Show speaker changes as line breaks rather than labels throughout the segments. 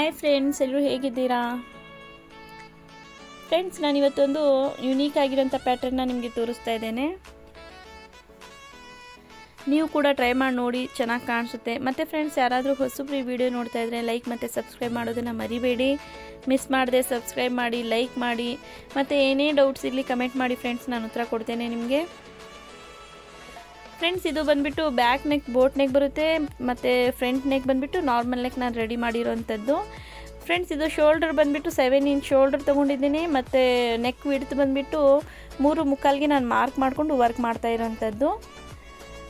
Hi friends, ಎಲ್ಲರೂ ಹೇಗಿದ್ದೀರಾ? Friends, ನಾನಿವತ್ತೊಂದು unique ಆಗಿರೋಂಥ ಪ್ಯಾಟರ್ನ್ನ ನಿಮಗೆ ತೋರಿಸ್ತಾ ಇದ್ದೇನೆ. ನೀವು ಕೂಡ ಟ್ರೈ ಮಾಡಿ ನೋಡಿ, ಚೆನ್ನಾಗಿ ಕಾಣಿಸುತ್ತೆ. ಮತ್ತು ಫ್ರೆಂಡ್ಸ್, ಯಾರಾದರೂ ಹೊಸಬ್ರು ಈ ವಿಡಿಯೋ ನೋಡ್ತಾ ಇದ್ದರೆ ಲೈಕ್ ಮತ್ತು ಸಬ್ಸ್ಕ್ರೈಬ್ ಮಾಡೋದನ್ನು ಮರಿಬೇಡಿ. ಮಿಸ್ ಮಾಡದೆ ಸಬ್ಸ್ಕ್ರೈಬ್ ಮಾಡಿ, ಲೈಕ್ ಮಾಡಿ. ಮತ್ತು ಏನೇ ಡೌಟ್ಸ್ ಇರಲಿ ಕಮೆಂಟ್ ಮಾಡಿ ಫ್ರೆಂಡ್ಸ್, ನಾನು ಉತ್ತರ ಕೊಡ್ತೇನೆ ನಿಮಗೆ. ಫ್ರೆಂಡ್ಸ್, ಇದು ಬಂದುಬಿಟ್ಟು ಬ್ಯಾಕ್ ನೆಕ್ ಬೋಟ್ ನೆಕ್ ಬರುತ್ತೆ, ಮತ್ತು ಫ್ರಂಟ್ ನೆಕ್ ಬಂದುಬಿಟ್ಟು ನಾರ್ಮಲ್ ನೆಕ್ ನಾನು ರೆಡಿ ಮಾಡಿರೋವಂಥದ್ದು. ಫ್ರೆಂಡ್ಸ್, ಇದು ಶೋಲ್ಡರ್ ಬಂದುಬಿಟ್ಟು 7 ಇಂಚ್ ಶೋಲ್ಡರ್ ತೊಗೊಂಡಿದ್ದೀನಿ. ಮತ್ತು ನೆಕ್ ವಿಡ್ತ್ ಬಂದುಬಿಟ್ಟು 3.25ಗೆ ನಾನು ಮಾರ್ಕ್ ಮಾಡಿಕೊಂಡು ವರ್ಕ್ ಮಾಡ್ತಾ ಇರೋವಂಥದ್ದು.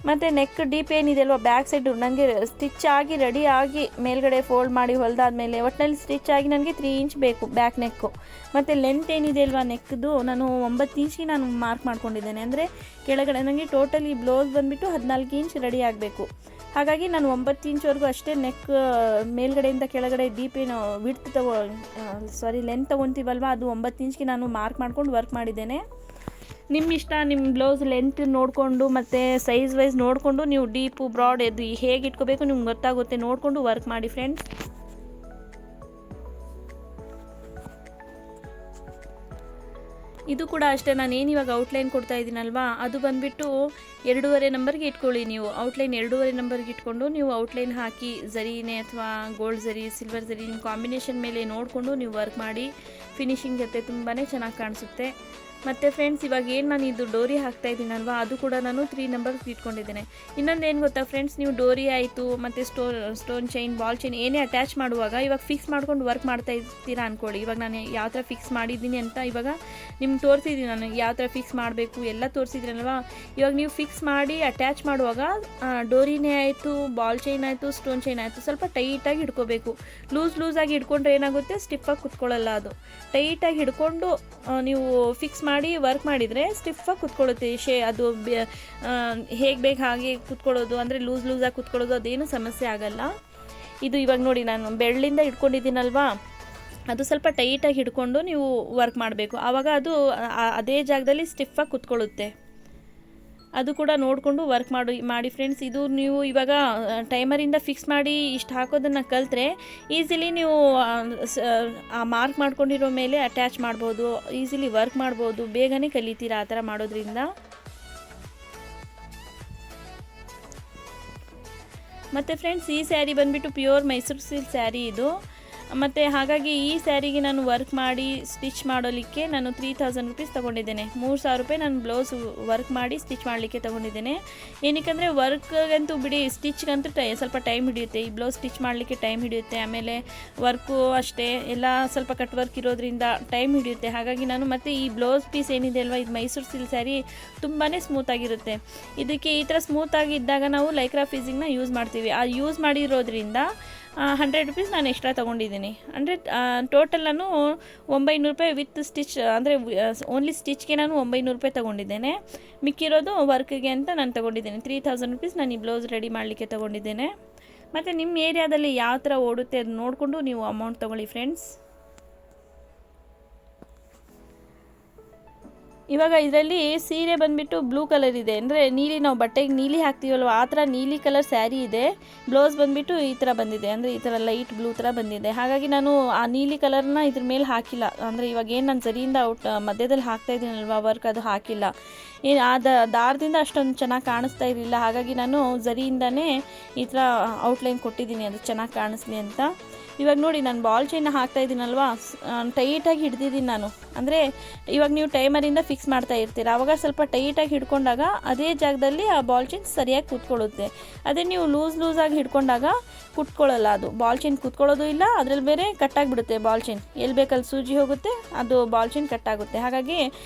ಮತ್ತು ನೆಕ್ ಡೀಪ್ ಏನಿದೆ ಅಲ್ವ, ಬ್ಯಾಕ್ ಸೈಡು ನನಗೆ ಸ್ಟಿಚ್ ಆಗಿ ರೆಡಿ ಆಗಿ ಮೇಲ್ಗಡೆ ಫೋಲ್ಡ್ ಮಾಡಿ ಹೊಲಿದಾದ್ಮೇಲೆ ಒಟ್ಟಿನಲ್ಲಿ ಸ್ಟಿಚ್ ಆಗಿ ನನಗೆ 3 ಇಂಚ್ ಬೇಕು ಬ್ಯಾಕ್ ನೆಕ್ಕು. ಮತ್ತು ಲೆಂತ್ ಏನಿದೆ ಅಲ್ವಾ ನೆಕ್ದು, ನಾನು 9 ಇಂಚಿಗೆ ನಾನು ಮಾರ್ಕ್ ಮಾಡ್ಕೊಂಡಿದ್ದೇನೆ. ಅಂದರೆ ಕೆಳಗಡೆ ನನಗೆ ಟೋಟಲಿ ಬ್ಲೌಸ್ ಬಂದುಬಿಟ್ಟು 14 ಇಂಚ್ ರೆಡಿ ಆಗಬೇಕು. ಹಾಗಾಗಿ ನಾನು 9 ಇಂಚ್ವರೆಗೂ ಅಷ್ಟೇ ನೆಕ್ ಮೇಲ್ಗಡೆಯಿಂದ ಕೆಳಗಡೆ ಡೀಪ್ ಏನು ವಿಡ್ತ್ ಲೆಂತ್ ತೊಗೊತೀವಲ್ವ, ಅದು 9 ಇಂಚ್ಗೆ ನಾನು ಮಾರ್ಕ್ ಮಾಡ್ಕೊಂಡು ವರ್ಕ್ ಮಾಡಿದ್ದೇನೆ. ನಿಮ್ಮ ಇಷ್ಟ, ನಿಮ್ಮ ಬ್ಲೌಸ್ ಲೆಂತ್ ನೋಡಿಕೊಂಡು ಮತ್ತು ಸೈಜ್ ವೈಸ್ ನೋಡಿಕೊಂಡು ನೀವು ಡೀಪು ಬ್ರಾಡ್ ಅದು ಹೇಗೆ ಇಟ್ಕೋಬೇಕು ನಿಮ್ಗೆ ಗೊತ್ತಾಗುತ್ತೆ, ನೋಡಿಕೊಂಡು ವರ್ಕ್ ಮಾಡಿ ಫ್ರೆಂಡ್ಸ್. ಇದು ಕೂಡ ಅಷ್ಟೇ, ನಾನೇನು ಇವಾಗ ಔಟ್ಲೈನ್ ಕೊಡ್ತಾ ಇದ್ದೀನಲ್ವಾ, ಅದು ಬಂದುಬಿಟ್ಟು 2.5 ನಂಬರ್ಗೆ ಇಟ್ಕೊಳ್ಳಿ. ನೀವು ಔಟ್ಲೈನ್ 2.5 ನಂಬರ್ಗೆ ಇಟ್ಕೊಂಡು ನೀವು ಔಟ್ಲೈನ್ ಹಾಕಿ ಝರಿನೇ ಅಥವಾ ಗೋಲ್ಡ್ ಝರಿ, ಸಿಲ್ವರ್ ಝರಿ ನಿಮ್ಮ ಕಾಂಬಿನೇಷನ್ ಮೇಲೆ ನೋಡಿಕೊಂಡು ನೀವು ವರ್ಕ್ ಮಾಡಿ. ಫಿನಿಶಿಂಗ್ ಜೊತೆ ತುಂಬಾ ಚೆನ್ನಾಗಿ ಕಾಣಿಸುತ್ತೆ. ಮತ್ತು ಫ್ರೆಂಡ್ಸ್, ಇವಾಗ ಏನು ನಾನು ಇದು ಡೋರಿ ಹಾಕ್ತಾ ಇದ್ದೀನಲ್ವ, ಅದು ಕೂಡ ನಾನು 3 ನಂಬರ್ಗೆ ಇಟ್ಕೊಂಡಿದ್ದೇನೆ. ಇನ್ನೊಂದು ಏನು ಗೊತ್ತಾ ಫ್ರೆಂಡ್ಸ್, ನೀವು ಡೋರಿ ಆಯಿತು ಮತ್ತು ಸ್ಟೋನ್ ಚೈನ್, ಬಾಲ್ ಚೈನ್ ಏನೇ ಅಟ್ಯಾಚ್ ಮಾಡುವಾಗ ಇವಾಗ ಫಿಕ್ಸ್ ಮಾಡ್ಕೊಂಡು ವರ್ಕ್ ಮಾಡ್ತಾ ಇರ್ತೀರಾ ಅಂದ್ಕೊಳ್ಳಿ. ಇವಾಗ ನಾನು ಯಾವ ಥರ ಫಿಕ್ಸ್ ಮಾಡಿದ್ದೀನಿ ಅಂತ ಇವಾಗ ನಿಮ್ಗೆ ತೋರಿಸಿದ್ದೀನಿ. ನಾನು ಯಾವ ಥರ ಫಿಕ್ಸ್ ಮಾಡಬೇಕು ಎಲ್ಲ ತೋರಿಸಿದ್ರಲ್ವ. ಇವಾಗ ನೀವು ಫಿಕ್ಸ್ ಮಾಡಿ ಅಟ್ಯಾಚ್ ಮಾಡುವಾಗ ಡೋರಿನೇ ಆಯಿತು, ಬಾಲ್ ಚೈನ್ ಆಯಿತು, ಸ್ಟೋನ್ ಚೈನ್ ಆಯಿತು, ಸ್ವಲ್ಪ ಟೈಟಾಗಿ ಹಿಡ್ಕೋಬೇಕು. ಲೂಸಾಗಿ ಹಿಡ್ಕೊಂಡ್ರೆ ಏನಾಗುತ್ತೆ, ಸ್ಟಿಫಾಗಿ ಕುತ್ಕೊಳ್ಳಲ್ಲ. ಅದು ಟೈಟಾಗಿ ಹಿಡ್ಕೊಂಡು ನೀವು ಫಿಕ್ಸ್ ಮಾಡಿ ವರ್ಕ್ ಮಾಡಿದರೆ ಸ್ಟಿಫಾಗಿ ಕುತ್ಕೊಳ್ಳುತ್ತೆ. ಅದು ಹೇಗೆ ಬೇಕು ಹಾಗೆ ಕುತ್ಕೊಳ್ಳೋದು, ಅಂದರೆ ಲೂಸಾಗಿ ಕುತ್ಕೊಳ್ಳೋದು ಅದೇನು ಸಮಸ್ಯೆ ಆಗಲ್ಲ. ಇದು ಇವಾಗ ನೋಡಿ, ನಾನು ಬೆರಳಿಂದ ಹಿಡ್ಕೊಂಡಿದ್ದೀನಲ್ವಾ, ಅದು ಸ್ವಲ್ಪ ಟೈಟಾಗಿ ಹಿಡ್ಕೊಂಡು ನೀವು ವರ್ಕ್ ಮಾಡಬೇಕು. ಆವಾಗ ಅದು ಅದೇ ಜಾಗದಲ್ಲಿ ಸ್ಟಿಫಾಗಿ ಕುತ್ಕೊಳ್ಳುತ್ತೆ. ಅದು ಕೂಡ ನೋಡಿಕೊಂಡು ವರ್ಕ್ ಮಾಡಿ ಫ್ರೆಂಡ್ಸ್. ಇದು ನೀವು ಇವಾಗ ಟೈಮರಿಂದ ಫಿಕ್ಸ್ ಮಾಡಿ ಇಷ್ಟು ಹಾಕೋದನ್ನು ಕಲಿತ್ರೆ ಈಸಿಲಿ ನೀವು ಆ ಮಾರ್ಕ್ ಮಾಡ್ಕೊಂಡಿರೋ ಮೇಲೆ ಅಟ್ಯಾಚ್ ಮಾಡ್ಬೋದು, ಈಸಿಲಿ ವರ್ಕ್ ಮಾಡ್ಬೋದು, ಬೇಗನೆ ಕಲಿತೀರಾ ಆ ಥರ ಮಾಡೋದ್ರಿಂದ. ಮತ್ತು ಫ್ರೆಂಡ್ಸ್, ಈ ಸ್ಯಾರಿ ಬಂದುಬಿಟ್ಟು ಪ್ಯೂರ್ ಮೈಸೂರು ಸಿಲ್ಕ್ ಸ್ಯಾರಿ ಇದು. ಮತ್ತು ಹಾಗಾಗಿ ಈ ಸ್ಯಾರಿಗೆ ನಾನು ವರ್ಕ್ ಮಾಡಿ ಸ್ಟಿಚ್ ಮಾಡೋಲಿಕ್ಕೆ ನಾನು 3000 ರುಪೀಸ್ ತೊಗೊಂಡಿದ್ದೇನೆ. 3000 ರೂಪಾಯಿ ನಾನು ಬ್ಲೌಸ್ ವರ್ಕ್ ಮಾಡಿ ಸ್ಟಿಚ್ ಮಾಡಲಿಕ್ಕೆ ತೊಗೊಂಡಿದ್ದೇನೆ. ಏನಕ್ಕಂದರೆ ವರ್ಕ್ಗಂತೂ ಬಿಡಿ, ಸ್ಟಿಚ್ಗಂತೂ ಸ್ವಲ್ಪ ಟೈಮ್ ಹಿಡಿಯುತ್ತೆ. ಈ ಬ್ಲೌಸ್ ಸ್ಟಿಚ್ ಮಾಡಲಿಕ್ಕೆ ಟೈಮ್ ಹಿಡಿಯುತ್ತೆ. ಆಮೇಲೆ ವರ್ಕು ಅಷ್ಟೇ ಎಲ್ಲ ಸ್ವಲ್ಪ ಕಟ್ ವರ್ಕ್ ಇರೋದ್ರಿಂದ ಟೈಮ್ ಹಿಡಿಯುತ್ತೆ. ಹಾಗಾಗಿ ನಾನು ಮತ್ತು ಈ ಬ್ಲೌಸ್ ಪೀಸ್ ಏನಿದೆ ಅಲ್ವಾ, ಇದು ಮೈಸೂರು ಸಿಲ್ಕ್ ಸ್ಯಾರಿ ತುಂಬಾ ಸ್ಮೂತಾಗಿರುತ್ತೆ. ಇದಕ್ಕೆ ಈ ಥರ ಸ್ಮೂತಾಗಿದ್ದಾಗ ನಾವು ಲೈಕ್ರಾ ಫಿಜಿಂಗ್ನ ಯೂಸ್ ಮಾಡ್ತೀವಿ. ಆ ಯೂಸ್ ಮಾಡಿರೋದ್ರಿಂದ 100 ರುಪೀಸ್ ನಾನು ಎಕ್ಸ್ಟ್ರಾ ತೊಗೊಂಡಿದ್ದೀನಿ. ಅಂದರೆ ಟೋಟಲ್ ನಾನು 900 ರೂಪಾಯಿ ವಿತ್ ಸ್ಟಿಚ್, ಅಂದರೆ ಓನ್ಲಿ ಸ್ಟಿಚ್ಗೆ ನಾನು 900 ರೂಪಾಯಿ ತೊಗೊಂಡಿದ್ದೇನೆ. ಮಿಕ್ಕಿರೋದು ವರ್ಕ್ಗೆ ಅಂತ ನಾನು ತೊಗೊಂಡಿದ್ದೇನೆ. 3000 ರುಪೀಸ್ ನಾನು ಈ ಬ್ಲೌಸ್ ರೆಡಿ ಮಾಡಲಿಕ್ಕೆ ತೊಗೊಂಡಿದ್ದೇನೆ. ಮತ್ತು ನಿಮ್ಮ ಏರಿಯಾದಲ್ಲಿ ಯಾವ ಥರ ಓಡುತ್ತೆ ಅದು ನೋಡಿಕೊಂಡು ನೀವು ಅಮೌಂಟ್ ತೊಗೊಳ್ಳಿ ಫ್ರೆಂಡ್ಸ್. ಇವಾಗ ಇದರಲ್ಲಿ ಸೀರೆ ಬಂದುಬಿಟ್ಟು ಬ್ಲೂ ಕಲರ್ ಇದೆ, ಅಂದರೆ ನೀಲಿ, ನಾವು ಬಟ್ಟೆಗೆ ನೀಲಿ ಹಾಕ್ತೀವಲ್ವ ಆ ಥರ ನೀಲಿ ಕಲರ್ ಸ್ಯಾರಿ ಇದೆ. ಬ್ಲೌಸ್ ಬಂದುಬಿಟ್ಟು ಈ ಥರ ಬಂದಿದೆ, ಅಂದರೆ ಈ ಥರ ಲೈಟ್ ಬ್ಲೂ ಥರ ಬಂದಿದೆ. ಹಾಗಾಗಿ ನಾನು ಆ ನೀಲಿ ಕಲರ್ನ ಇದ್ರ ಮೇಲೆ ಹಾಕಿಲ್ಲ. ಅಂದರೆ ಇವಾಗ ಏನು ನಾನು ಸರಿಯಿಂದ ಮಧ್ಯದಲ್ಲಿ ಹಾಕ್ತಾ ಇದ್ದೀನಲ್ವ ವರ್ಕ್, ಅದು ಹಾಕಿಲ್ಲ. ಏನು ದಾರದಿಂದ ಅಷ್ಟೊಂದು ಚೆನ್ನಾಗಿ ಕಾಣಿಸ್ತಾ ಇರಲಿಲ್ಲ. ಹಾಗಾಗಿ ನಾನು ಝರಿಯಿಂದನೇ ಈ ಥರ ಔಟ್ಲೈನ್ ಕೊಟ್ಟಿದ್ದೀನಿ, ಅದು ಚೆನ್ನಾಗಿ ಕಾಣಿಸ್ಲಿ ಅಂತ. ಇವಾಗ ನೋಡಿ, ನಾನು ಬಾಲ್ ಚೈನ್ನ ಹಾಕ್ತಾ ಇದ್ದೀನಲ್ವಾ, ಟೈಟಾಗಿ ಹಿಡ್ದಿದ್ದೀನಿ ನಾನು. ಅಂದರೆ ಇವಾಗ ನೀವು ಟೈಮರಿಂದ ಫಿಕ್ಸ್ ಮಾಡ್ತಾ ಇರ್ತೀರ, ಆವಾಗ ಸ್ವಲ್ಪ ಟೈಟಾಗಿ ಹಿಡ್ಕೊಂಡಾಗ ಅದೇ ಜಾಗದಲ್ಲಿ ಆ ಬಾಲ್ ಚೈನ್ ಸರಿಯಾಗಿ ಕೂತ್ಕೊಳ್ಳುತ್ತೆ. ಅದೇ ನೀವು ಲೂಸಾಗಿ ಹಿಡ್ಕೊಂಡಾಗ ಕುತ್ಕೊಳ್ಳಲ್ಲ. ಅದು ಬಾಲ್ ಚೈನ್ ಕೂತ್ಕೊಳ್ಳೋದು ಇಲ್ಲ, ಅದರಲ್ಲಿ ಬೇರೆ ಕಟ್ಟಾಗಿಬಿಡುತ್ತೆ ಬಾಲ್ ಚೈನ್. ಎಲ್ಲಿ ಬೇಕಲ್ಲಿ ಸೂಜಿ ಹೋಗುತ್ತೆ, ಅದು ಬಾಲ್ ಚೈನ್ ಕಟ್ಟಾಗುತ್ತೆ. ಹಾಗಾಗಿ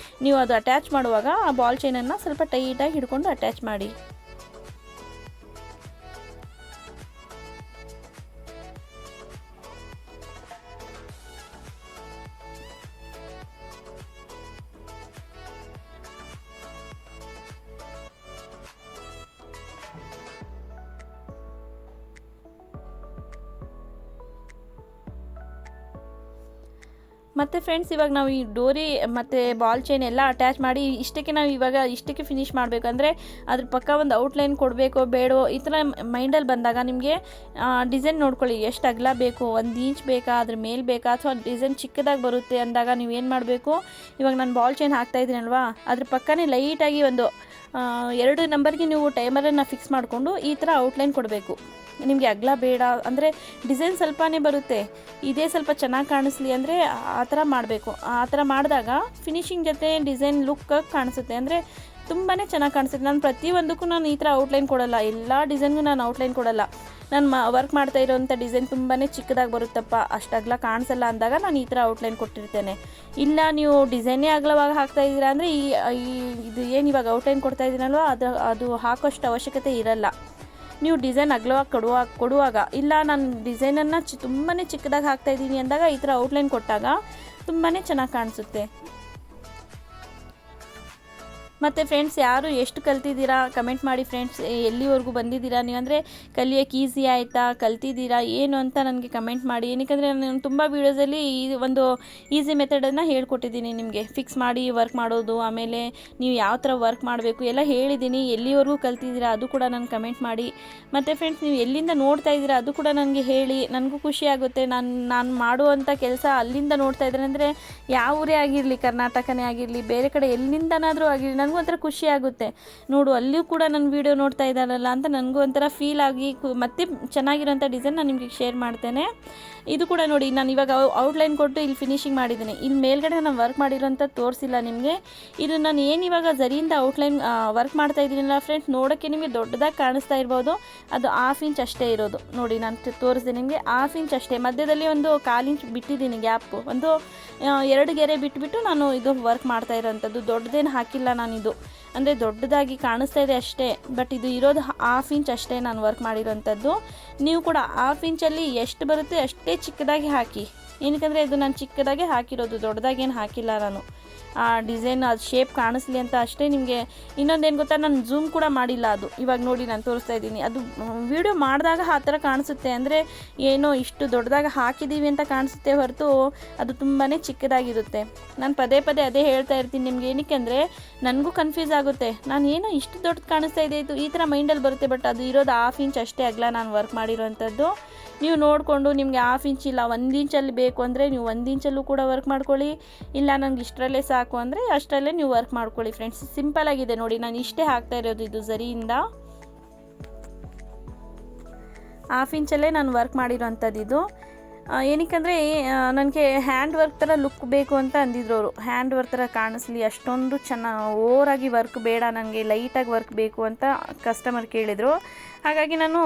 ನೀವು ಅದು ಅಟ್ಯಾಚ್ ಮಾಡುವಾಗ ಆ ಬಾಲ್ ಚೈನನ್ನು ಸ್ವಲ್ಪ ಟೈಟಾಗಿ ಹಿಡ್ಕೊಂಡು ಅಟ್ಯಾಚ್ ಮಾಡಿ. ಮತ್ತು ಫ್ರೆಂಡ್ಸ್ ಇವಾಗ ನಾವು ಈ ಡೋರಿ ಮತ್ತು ಬಾಲ್ ಚೈನ್ ಎಲ್ಲ ಅಟ್ಯಾಚ್ ಮಾಡಿ ನಾವು ಇವಾಗ ಇಷ್ಟಕ್ಕೆ ಫಿನಿಷ್ ಮಾಡಬೇಕು. ಅಂದರೆ ಅದ್ರ ಪಕ್ಕ ಒಂದು ಔಟ್ಲೈನ್ ಕೊಡಬೇಕೋ ಬೇಡೋ ಈ ಥರ ಮೈಂಡಲ್ಲಿ ಬಂದಾಗ ನಿಮಗೆ ಡಿಸೈನ್ ನೋಡ್ಕೊಳ್ಳಿ, ಎಷ್ಟು ಅಗಲ ಬೇಕು, 1 ಇಂಚ್ ಬೇಕಾ, ಅದ್ರ ಮೇಲೆ ಬೇಕಾ, ಅಥವಾ ಡಿಸೈನ್ ಚಿಕ್ಕದಾಗಿ ಬರುತ್ತೆ ಅಂದಾಗ ನೀವೇನು ಮಾಡಬೇಕು, ಇವಾಗ ನಾನು ಬಾಲ್ ಚೈನ್ ಹಾಕ್ತಾಯಿದ್ದೀನಲ್ವಾ ಅದ್ರ ಪಕ್ಕನೇ ಲೈಟಾಗಿ ಒಂದು 2 ನಂಬರ್ಗೆ ನೀವು ಟೈಮರನ್ನು ಫಿಕ್ಸ್ ಮಾಡಿಕೊಂಡು ಈ ಥರ ಔಟ್ಲೈನ್ ಕೊಡಬೇಕು. ನಿಮಗೆ ಅಗಲ ಬೇಡ ಅಂದರೆ ಡಿಸೈನ್ ಸ್ವಲ್ಪನೇ ಬರುತ್ತೆ, ಇದೇ ಸ್ವಲ್ಪ ಚೆನ್ನಾಗಿ ಕಾಣಿಸ್ಲಿ ಅಂದರೆ ಆ ಥರ ಮಾಡಬೇಕು. ಆ ಥರ ಮಾಡಿದಾಗ ಫಿನಿಶಿಂಗ್ ಜೊತೆ ಡಿಸೈನ್ ಲುಕ್ ಕಾಣಿಸುತ್ತೆ, ಅಂದರೆ ತುಂಬಾ ಚೆನ್ನಾಗಿ ಕಾಣಿಸುತ್ತೆ. ನಾನು ಪ್ರತಿಯೊಂದಕ್ಕೂ ನಾನು ಈ ಥರ ಔಟ್ಲೈನ್ ಕೊಡೋಲ್ಲ, ಎಲ್ಲ ಡಿಸೈನ್ಗೂ ನಾನು ಔಟ್ಲೈನ್ ಕೊಡೋಲ್ಲ. ನಾನು ವರ್ಕ್ ಮಾಡ್ತಾ ಇರೋವಂಥ ಡಿಸೈನ್ ತುಂಬಾ ಚಿಕ್ಕದಾಗಿ ಬರುತ್ತಪ್ಪ, ಅಷ್ಟು ಅಗಲ ಕಾಣಿಸಲ್ಲ ಅಂದಾಗ ನಾನು ಈ ಥರ ಔಟ್ಲೈನ್ ಕೊಟ್ಟಿರ್ತೇನೆ. ಇಲ್ಲ ನೀವು ಡಿಸೈನೇ ಅಗಲವಾಗಿ ಹಾಕ್ತಾಯಿದ್ದೀರಾ ಅಂದರೆ ಇದು ಏನು ಇವಾಗ ಔಟ್ಲೈನ್ ಕೊಡ್ತಾ ಇದ್ದೀನಲ್ವ ಅದು ಹಾಕೋಷ್ಟು ಅವಶ್ಯಕತೆ ಇರಲ್ಲ. ನೀವು ಡಿಸೈನ್ ಅಗಲವಾಗಿ ಕೊಡುವಾಗ ಇಲ್ಲ ನಾನು ಡಿಸೈನನ್ನು ತುಂಬಾ ಚಿಕ್ಕದಾಗಿ ಹಾಕ್ತಾಯಿದ್ದೀನಿ ಅಂದಾಗ ಈ ಥರ ಔಟ್ಲೈನ್ ಕೊಟ್ಟಾಗ ತುಂಬಾ ಚೆನ್ನಾಗಿ ಕಾಣಿಸುತ್ತೆ. ಮತ್ತು ಫ್ರೆಂಡ್ಸ್ ಯಾರು ಎಷ್ಟು ಕಲ್ತಿದ್ದೀರಾ ಕಮೆಂಟ್ ಮಾಡಿ ಫ್ರೆಂಡ್ಸ್, ಎಲ್ಲಿವರೆಗೂ ಬಂದಿದ್ದೀರಾ ನೀವು, ಅಂದರೆ ಕಲಿಯೋಕ್ಕೆ ಈಸಿ ಆಯಿತಾ, ಕಲ್ತಿದ್ದೀರಾ ಏನು ಅಂತ ನನಗೆ ಕಮೆಂಟ್ ಮಾಡಿ. ಏನಕ್ಕೆ ನಾನು ತುಂಬ ವೀಡಿಯೋಸಲ್ಲಿ ಈ ಒಂದು ಈಸಿ ಮೆಥಡನ್ನು ಹೇಳ್ಕೊಟ್ಟಿದ್ದೀನಿ ನಿಮಗೆ, ಫಿಕ್ಸ್ ಮಾಡಿ ವರ್ಕ್ ಮಾಡೋದು, ಆಮೇಲೆ ನೀವು ಯಾವ ಥರ ವರ್ಕ್ ಮಾಡಬೇಕು ಎಲ್ಲ ಹೇಳಿದ್ದೀನಿ. ಎಲ್ಲಿವರೆಗೂ ಕಲ್ತಿದ್ದೀರಾ ಅದು ಕೂಡ ನನಗೆ ಕಮೆಂಟ್ ಮಾಡಿ. ಮತ್ತು ಫ್ರೆಂಡ್ಸ್ ನೀವು ಎಲ್ಲಿಂದ ನೋಡ್ತಾ ಇದ್ದೀರಾ ಅದು ಕೂಡ ನನಗೆ ಹೇಳಿ, ನನಗೂ ಖುಷಿ ಆಗುತ್ತೆ. ನಾನು ಮಾಡುವಂಥ ಕೆಲಸ ಅಲ್ಲಿಂದ ನೋಡ್ತಾ ಇದ್ದಾರೆ ಅಂದರೆ ಯಾವ ಊರೇ ಆಗಿರಲಿ, ಕರ್ನಾಟಕನೇ ಆಗಿರಲಿ, ಬೇರೆ ಕಡೆ ಎಲ್ಲಿಂದನಾದರೂ ಆಗಿರಲಿ, ನನಗೂ ಒಂಥರ ಖುಷಿ ಆಗುತ್ತೆ. ನೋಡು ಅಲ್ಲಿಯೂ ಕೂಡ ನನ್ನ ವೀಡಿಯೋ ನೋಡ್ತಾ ಇದ್ದಾರಲ್ಲ ಅಂತ ನನಗೂ ಒಂಥರ ಫೀಲ್ ಆಗಿ ಮತ್ತೆ ಚೆನ್ನಾಗಿರೋಂಥ ಡಿಸೈನ್ ನಾನು ನಿಮಗೆ ಶೇರ್ ಮಾಡ್ತೇನೆ. ಇದು ಕೂಡ ನೋಡಿ, ನಾನು ಇವಾಗ ಔಟ್ಲೈನ್ ಕೊಟ್ಟು ಇಲ್ಲಿ ಫಿನಿಶಿಂಗ್ ಮಾಡಿದ್ದೀನಿ. ಇಲ್ಲಿ ಮೇಲ್ಗಡೆ ನಾನು ವರ್ಕ್ ಮಾಡಿರೋಂಥ ತೋರಿಸಿಲ್ಲ ನಿಮಗೆ. ಇದು ನಾನು ಏನು ಇವಾಗ ಝರಿಯಿಂದ ಔಟ್ಲೈನ್ ವರ್ಕ್ ಮಾಡ್ತಾ ಇದ್ದೀನಲ್ಲ ಫ್ರೆಂಡ್ಸ್, ನೋಡೋಕ್ಕೆ ನಿಮಗೆ ದೊಡ್ಡದಾಗಿ ಕಾಣಿಸ್ತಾ ಇರ್ಬೋದು, ಅದು 1/2 ಇಂಚ್ ಅಷ್ಟೇ ಇರೋದು. ನೋಡಿ ನಾನು ತೋರಿಸಿದೆ ನಿಮಗೆ 1/2 ಇಂಚ್ ಅಷ್ಟೇ. ಮಧ್ಯದಲ್ಲಿ ಒಂದು 1/4 ಇಂಚ್ ಬಿಟ್ಟಿದ್ದೀನಿ ಗ್ಯಾಪು, ಒಂದು 2 ಗೆರೆ ಬಿಟ್ಬಿಟ್ಟು ನಾನು ಇದು ವರ್ಕ್ ಮಾಡ್ತಾ ಇರೋವಂಥದ್ದು. ದೊಡ್ಡದೇನು ಹಾಕಿಲ್ಲ ನಾನು, ಇದು ಅಂದರೆ ದೊಡ್ಡದಾಗಿ ಕಾಣಿಸ್ತಾ ಇದೆ ಅಷ್ಟೇ, ಬಟ್ ಇದು ಇರೋದು 1/2 ಇಂಚ್ ಅಷ್ಟೇ ನಾನು ವರ್ಕ್ ಮಾಡಿರೋವಂಥದ್ದು. ನೀವು ಕೂಡ 1/2 ಇಂಚಲ್ಲಿ ಎಷ್ಟು ಬರುತ್ತೆ ಅಷ್ಟೇ ಚಿಕ್ಕದಾಗಿ ಹಾಕಿ. ಏನಕ್ಕಂದರೆ ಇದು ನಾನು ಚಿಕ್ಕದಾಗೆ ಹಾಕಿರೋದು, ದೊಡ್ಡದಾಗೇನು ಹಾಕಿಲ್ಲ ನಾನು. ಆ ಡಿಸೈನ್ ಅದು ಶೇಪ್ ಕಾಣಿಸ್ಲಿ ಅಂತ ಅಷ್ಟೇ. ನಿಮಗೆ ಇನ್ನೊಂದೇನು ಗೊತ್ತಾ, ನಾನು ಝೂಮ್ ಕೂಡ ಮಾಡಿಲ್ಲ. ಅದು ಇವಾಗ ನೋಡಿ ನಾನು ತೋರಿಸ್ತಾ ಇದ್ದೀನಿ, ಅದು ವಿಡಿಯೋ ಮಾಡಿದಾಗ ಆ ಥರ ಕಾಣಿಸುತ್ತೆ, ಅಂದರೆ ಏನೋ ಇಷ್ಟು ದೊಡ್ಡದಾಗಿ ಹಾಕಿದ್ದೀವಿ ಅಂತ ಕಾಣಿಸುತ್ತೆ ಹೊರತು ಅದು ತುಂಬಾ ಚಿಕ್ಕದಾಗಿರುತ್ತೆ. ನಾನು ಪದೇ ಅದೇ ಹೇಳ್ತಾ ಇರ್ತೀನಿ ನಿಮ್ಗೆ. ಏನಕ್ಕೆ ಅಂದರೆ ನನಗೂ ಕನ್ಫ್ಯೂಸ್ ಆಗುತ್ತೆ, ನಾನು ಏನೋ ಇಷ್ಟು ದೊಡ್ಡದು ಕಾಣಿಸ್ತಾ ಇದೆ, ಇದು ಈ ಥರ ಮೈಂಡಲ್ಲಿ ಬರುತ್ತೆ, ಬಟ್ ಅದು ಇರೋದು 1/2 ಇಂಚ್ ಅಷ್ಟೇ ಅಗಲ ನಾನು ವರ್ಕ್ ಮಾಡಿರೋವಂಥದ್ದು. ನೀವು ನೋಡಿಕೊಂಡು ನಿಮಗೆ 1/2 ಇಂಚ್ ಇಲ್ಲ 1 ಇಂಚಲ್ಲಿ ಬೇಕು ಅಂದರೆ ನೀವು 1 ಇಂಚಲ್ಲೂ ಕೂಡ ವರ್ಕ್ ಮಾಡ್ಕೊಳ್ಳಿ. ಇಲ್ಲ ನನಗೆ ಇಷ್ಟರಲ್ಲೇ ಸಾಕು ಅಂದರೆ ಅಷ್ಟರಲ್ಲೇ ನೀವು ವರ್ಕ್ ಮಾಡ್ಕೊಳ್ಳಿ ಫ್ರೆಂಡ್ಸ್. ಸಿಂಪಲ್ ಆಗಿದೆ ನೋಡಿ, ನಾನು ಇಷ್ಟೇ ಹಾಕ್ತಾ ಇರೋದು ಇದು ಝರಿಯಿಂದ 1/2 ಇಂಚಲ್ಲೇ ನಾನು ವರ್ಕ್ ಮಾಡಿರೋವಂಥದ್ದು ಇದು. ಏನಕ್ಕಂದರೆ ನನಗೆ ಹ್ಯಾಂಡ್ ವರ್ಕ್ ಥರ ಲುಕ್ ಬೇಕು ಅಂತ ಅಂದಿದ್ರು ಅವರು. ಹ್ಯಾಂಡ್ ವರ್ಕ್ ಥರ ಕಾಣಿಸ್ಲಿ, ಅಷ್ಟೊಂದು ಓವರಾಗಿ ವರ್ಕ್ ಬೇಡ, ನನಗೆ ಲೈಟಾಗಿ ವರ್ಕ್ ಬೇಕು ಅಂತ ಕಸ್ಟಮರ್ ಕೇಳಿದರು. ಹಾಗಾಗಿ ನಾನು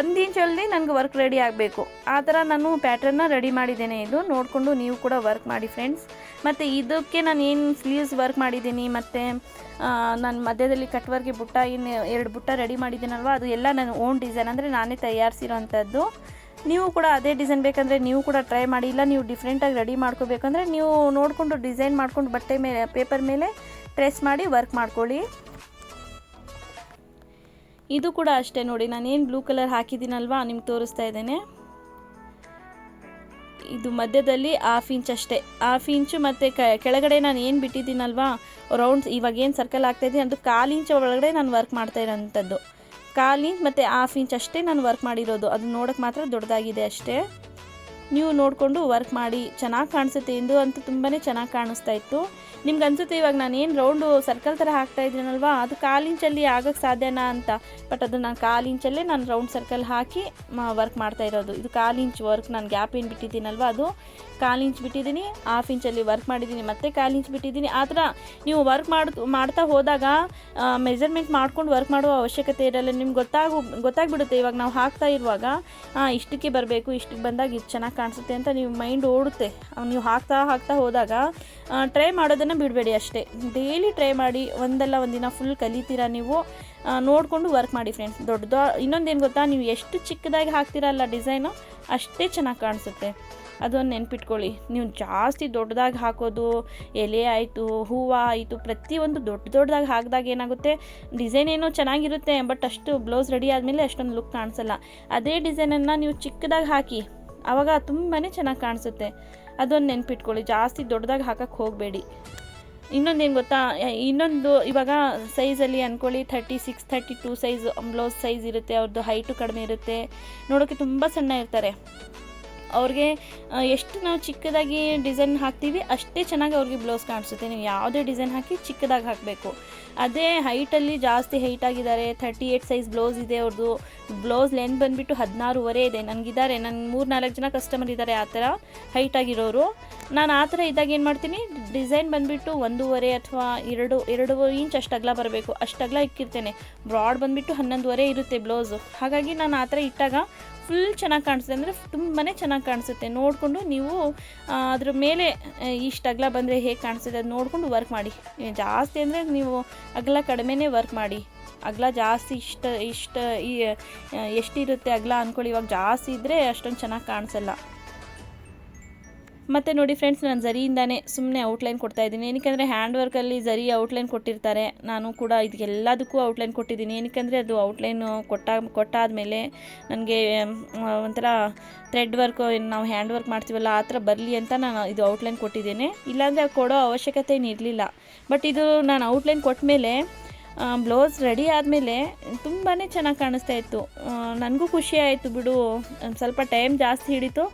1 ಇಂಚಲ್ಲಿ ನನಗೆ ವರ್ಕ್ ರೆಡಿ ಆಗಬೇಕು, ಆ ಥರ ನಾನು ಪ್ಯಾಟ್ರನ್ನ ರೆಡಿ ಮಾಡಿದ್ದೇನೆ. ಇದು ನೋಡಿಕೊಂಡು ನೀವು ಕೂಡ ವರ್ಕ್ ಮಾಡಿ ಫ್ರೆಂಡ್ಸ್. ಮತ್ತು ಇದಕ್ಕೆ ನಾನು ಏನು ಸ್ಲೀವ್ಸ್ ವರ್ಕ್ ಮಾಡಿದ್ದೀನಿ, ಮತ್ತು ನಾನು ಮಧ್ಯದಲ್ಲಿ ಕಟ್ ವರ್ಕ್ಗೆ ಬುಟ್ಟ 2 ಬುಟ್ಟ ರೆಡಿ ಮಾಡಿದ್ದೀನಲ್ವ, ಅದು ಎಲ್ಲ ನನ್ನ ಓನ್ ಡಿಸೈನ್, ಅಂದರೆ ನಾನೇ ತಯಾರಿಸಿರೋವಂಥದ್ದು. ನೀವು ಕೂಡ ಅದೇ ಡಿಸೈನ್ ಬೇಕಂದರೆ ನೀವು ಕೂಡ ಟ್ರೈ ಮಾಡಿ. ಇಲ್ಲ ನೀವು ಡಿಫ್ರೆಂಟಾಗಿ ರೆಡಿ ಮಾಡ್ಕೋಬೇಕಂದ್ರೆ ನೀವು ನೋಡಿಕೊಂಡು ಡಿಸೈನ್ ಮಾಡ್ಕೊಂಡು ಬಟ್ಟೆ ಮೇಲೆ ಪೇಪರ್ ಮೇಲೆ ಟ್ರೇಸ್ ಮಾಡಿ ವರ್ಕ್ ಮಾಡ್ಕೊಳ್ಳಿ. ಇದು ಕೂಡ ಅಷ್ಟೇ ನೋಡಿ, ನಾನೇನು ಬ್ಲೂ ಕಲರ್ ಹಾಕಿದ್ದೀನಲ್ವಾ ನಿಮ್ಗೆ ತೋರಿಸ್ತಾ ಇದ್ದೇನೆ. ಇದು ಮಧ್ಯದಲ್ಲಿ 1/2 ಇಂಚ್ ಅಷ್ಟೇ, 1/2 ಇಂಚು ಮತ್ತು ಕೆಳಗಡೆ ನಾನು ಏನು ಬಿಟ್ಟಿದ್ದೀನಲ್ವಾ ರೌಂಡ್ಸ್, ಇವಾಗ ಏನು ಸರ್ಕಲ್ ಆಗ್ತಾಯಿದ್ದೀನಿ ಅದು 1/4 ಇಂಚ್ ಒಳಗಡೆ ನಾನು ವರ್ಕ್ ಮಾಡ್ತಾ ಇರೋಂಥದ್ದು. 1/4 ಇಂಚ್ ಮತ್ತು 1/2 ಇಂಚ್ ಅಷ್ಟೇ ನಾನು ವರ್ಕ್ ಮಾಡಿರೋದು, ಅದು ನೋಡೋಕ್ಕೆ ಮಾತ್ರ ದೊಡ್ಡದಾಗಿದೆ ಅಷ್ಟೇ. ನೀವು ನೋಡಿಕೊಂಡು ವರ್ಕ್ ಮಾಡಿ, ಚೆನ್ನಾಗಿ ಕಾಣಿಸುತ್ತೆ. ಇಂದು ಅಂತೂ ತುಂಬಾ ಚೆನ್ನಾಗಿ ಕಾಣಿಸ್ತಾ ಇತ್ತು. ನಿಮ್ಗೆ ಅನಿಸುತ್ತೆ ಇವಾಗ ನಾನು ಏನು ರೌಂಡು ಸರ್ಕಲ್ ಥರ ಹಾಕ್ತಾ ಇದ್ದೀನಲ್ವಾ ಅದು 1/4 ಇಂಚಲ್ಲಿ ಆಗೋಕ್ಕೆ ಸಾಧ್ಯನಾ ಅಂತ, ಬಟ್ ಅದು ನಾನು 1/4 ಇಂಚಲ್ಲೇ ನಾನು ರೌಂಡ್ ಸರ್ಕಲ್ ಹಾಕಿ ವರ್ಕ್ ಮಾಡ್ತಾ ಇರೋದು. ಇದು 1/4 ಇಂಚ್ ವರ್ಕ್, ನಾನು ಗ್ಯಾಪ್ ಏನು ಬಿಟ್ಟಿದ್ದೀನಲ್ವ ಅದು 1/4 ಇಂಚ್ ಬಿಟ್ಟಿದ್ದೀನಿ, 1/2 ಇಂಚಲ್ಲಿ ವರ್ಕ್ ಮಾಡಿದ್ದೀನಿ, ಮತ್ತೆ 1/4 ಇಂಚ್ ಬಿಟ್ಟಿದ್ದೀನಿ. ಆ ಥರ ನೀವು ವರ್ಕ್ ಮಾಡ್ತಾ ಹೋದಾಗ ಮೆಜರ್ಮೆಂಟ್ ಮಾಡ್ಕೊಂಡು ವರ್ಕ್ ಮಾಡುವ ಅವಶ್ಯಕತೆ ಇರಲ್ಲ. ನಿಮ್ಗೆ ಗೊತ್ತಾಗ್ಬಿಡುತ್ತೆ. ಇವಾಗ ನಾವು ಹಾಕ್ತಾ ಇರುವಾಗ ಇಷ್ಟಕ್ಕೆ ಬರಬೇಕು, ಇಷ್ಟಕ್ಕೆ ಬಂದಾಗ ಇದು ಚೆನ್ನಾಗಿ ಕಾಣಿಸುತ್ತೆ ಅಂತ ನೀವು ಮೈಂಡ್ ಓಡುತ್ತೆ. ನೀವು ಹಾಕ್ತಾ ಹೋದಾಗ ಟ್ರೈ ಮಾಡೋದನ್ನು ಬಿಡಬೇಡಿ ಅಷ್ಟೇ. ಡೈಲಿ ಟ್ರೈ ಮಾಡಿ, ಒಂದಲ್ಲ ಒಂದಿನ ಫುಲ್ ಕಲಿತೀರಾ ನೀವು. ನೋಡಿಕೊಂಡು ವರ್ಕ್ ಮಾಡಿ ಫ್ರೆಂಡ್ಸ್. ಇನ್ನೊಂದೇನು ಗೊತ್ತಾ, ನೀವು ಎಷ್ಟು ಚಿಕ್ಕದಾಗಿ ಹಾಕ್ತೀರಲ್ಲ ಡಿಸೈನು ಅಷ್ಟೇ ಚೆನ್ನಾಗಿ ಕಾಣಿಸುತ್ತೆ. ಅದೊಂದು ನೆನ್ಪಿಟ್ಕೊಳ್ಳಿ. ನೀವು ಜಾಸ್ತಿ ದೊಡ್ಡದಾಗಿ ಹಾಕೋದು, ಎಲೆ ಆಯಿತು, ಹೂವು ಆಯಿತು, ಪ್ರತಿಯೊಂದು ದೊಡ್ಡದಾಗಿ ಹಾಕಿದಾಗ ಏನಾಗುತ್ತೆ, ಡಿಸೈನ್ ಏನೋ ಚೆನ್ನಾಗಿರುತ್ತೆ, ಬಟ್ ಅಷ್ಟು ಬ್ಲೌಸ್ ರೆಡಿ ಆದಮೇಲೆ ಅಷ್ಟೊಂದು ಲುಕ್ ಕಾಣಿಸಲ್ಲ. ಅದೇ ಡಿಸೈನನ್ನು ನೀವು ಚಿಕ್ಕದಾಗಿ ಹಾಕಿ, ಆವಾಗ ತುಂಬಾ ಚೆನ್ನಾಗಿ ಕಾಣಿಸುತ್ತೆ. ಅದೊಂದು ನೆನ್ಪಿಟ್ಕೊಳ್ಳಿ, ಜಾಸ್ತಿ ದೊಡ್ಡದಾಗಿ ಹಾಕಕ್ಕೆ ಹೋಗಬೇಡಿ. ಇನ್ನೊಂದೇನು ಗೊತ್ತಾ, ಇನ್ನೊಂದು ಇವಾಗ ಸೈಜಲ್ಲಿ ಅಂದ್ಕೊಳ್ಳಿ 36, 32 ಸೈಜ್ ಬ್ಲೌಸ್ ಸೈಜ್ ಇರುತ್ತೆ, ಅವ್ರದ್ದು ಹೈಟು ಕಡಿಮೆ ಇರುತ್ತೆ, ನೋಡೋಕ್ಕೆ ತುಂಬ ಸಣ್ಣ ಇರ್ತಾರೆ. ಅವ್ರಿಗೆ ಎಷ್ಟು ನಾವು ಚಿಕ್ಕದಾಗಿ ಡಿಸೈನ್ ಹಾಕ್ತೀವಿ ಅಷ್ಟೇ ಚೆನ್ನಾಗಿ ಅವ್ರಿಗೆ ಬ್ಲೌಸ್ ಕಾಣಿಸುತ್ತೆ. ನೀವು ಯಾವುದೇ ಡಿಸೈನ್ ಹಾಕಿ ಚಿಕ್ಕದಾಗಿ ಹಾಕಬೇಕು. ಅದೇ ಹೈಟಲ್ಲಿ ಜಾಸ್ತಿ ಹೈಟ್ ಆಗಿದ್ದಾರೆ, 38 ಸೈಜ್ ಬ್ಲೌಸ್ ಇದೆ, ಅವ್ರದ್ದು ಬ್ಲೌಸ್ ಲೆಂತ್ ಬಂದುಬಿಟ್ಟು 16.5 ಇದೆ. ನನಗಿದ್ದಾರೆ, ನನ್ನ 3-4 ಜನ ಕಸ್ಟಮರ್ ಇದ್ದಾರೆ ಆ ಥರ ಹೈಟ್ ಆಗಿರೋರು. ನಾನು ಆ ಥರ ಇದ್ದಾಗ ಏನು ಮಾಡ್ತೀನಿ, ಡಿಸೈನ್ ಬಂದುಬಿಟ್ಟು 1.5 ಅಥವಾ 2 ಇಂಚ್ ಅಷ್ಟು ಅಗಲ ಬರಬೇಕು, ಅಷ್ಟು ಅಗಲ ಇಕ್ಕಿರ್ತೇನೆ. ಬ್ರಾಡ್ ಬಂದುಬಿಟ್ಟು 11.5 ಇರುತ್ತೆ ಬ್ಲೌಸು. ಹಾಗಾಗಿ ನಾನು ಆ ಥರ ಇಟ್ಟಾಗ ಫುಲ್ ಚೆನ್ನಾಗಿ ಕಾಣಿಸುತ್ತೆ, ಅಂದರೆ ತುಂಬಾ ಚೆನ್ನಾಗಿ ಕಾಣಿಸುತ್ತೆ. ನೋಡಿಕೊಂಡು ನೀವು ಅದ್ರ ಮೇಲೆ ಇಷ್ಟು ಅಗಲ ಬಂದರೆ ಹೇಗೆ ಕಾಣಿಸುತ್ತೆ ಅದು ನೋಡಿಕೊಂಡು ವರ್ಕ್ ಮಾಡಿ. ಜಾಸ್ತಿ ಅಂದರೆ ನೀವು ಅಗಲ ಕಡಿಮೆನೇ ವರ್ಕ್ ಮಾಡಿ. ಅಗಲ ಜಾಸ್ತಿ ಎಷ್ಟಿರುತ್ತೆ ಅಗಲ ಅಂದ್ಕೊಳ್ಳಿ, ಇವಾಗ ಜಾಸ್ತಿ ಇದ್ದರೆ ಅಷ್ಟೊಂದು ಚೆನ್ನಾಗಿ ಕಾಣಿಸಲ್ಲ. ಮತ್ತು ನೋಡಿ ಫ್ರೆಂಡ್ಸ್, ನಾನು ಝರಿಯಿಂದಾನೇ ಸುಮ್ಮನೆ ಔಟ್ಲೈನ್ ಕೊಡ್ತಾಯಿದ್ದೀನಿ. ಏನಕ್ಕೆಂದರೆ ಹ್ಯಾಂಡ್ ವರ್ಕಲ್ಲಿ ಝರಿ ಔಟ್ಲೈನ್ ಕೊಟ್ಟಿರ್ತಾರೆ, ನಾನು ಕೂಡ ಇದಕ್ಕೆಲ್ಲದಕ್ಕೂ ಔಟ್ಲೈನ್ ಕೊಟ್ಟಿದ್ದೀನಿ. ಏನಕ್ಕೆಂದರೆ ಅದು ಔಟ್ಲೈನು ಕೊಟ್ಟಾದಮೇಲೆ ನನಗೆ ಒಂಥರ ಥ್ರೆಡ್ ವರ್ಕು ನಾವು ಹ್ಯಾಂಡ್ ವರ್ಕ್ ಮಾಡ್ತೀವಲ್ಲ ಆ ಥರ ಬರಲಿ ಅಂತ ನಾನು ಇದು ಔಟ್ಲೈನ್ ಕೊಟ್ಟಿದ್ದೇನೆ. ಇಲ್ಲಾಂದರೆ ಕೊಡೋ ಅವಶ್ಯಕತೆ ಏನಿರಲಿಲ್ಲ. ಬಟ್ ಇದು ನಾನು ಔಟ್ಲೈನ್ ಕೊಟ್ಟ ಮೇಲೆ ಬ್ಲೌಸ್ ರೆಡಿ ಆದಮೇಲೆ ತುಂಬಾ ಚೆನ್ನಾಗಿ ಕಾಣಿಸ್ತಾ ಇತ್ತು. ನನಗೂ ಖುಷಿ ಆಯಿತು ಬಿಡು. ಸ್ವಲ್ಪ ಟೈಮ್ ಜಾಸ್ತಿ ಹಿಡಿತು,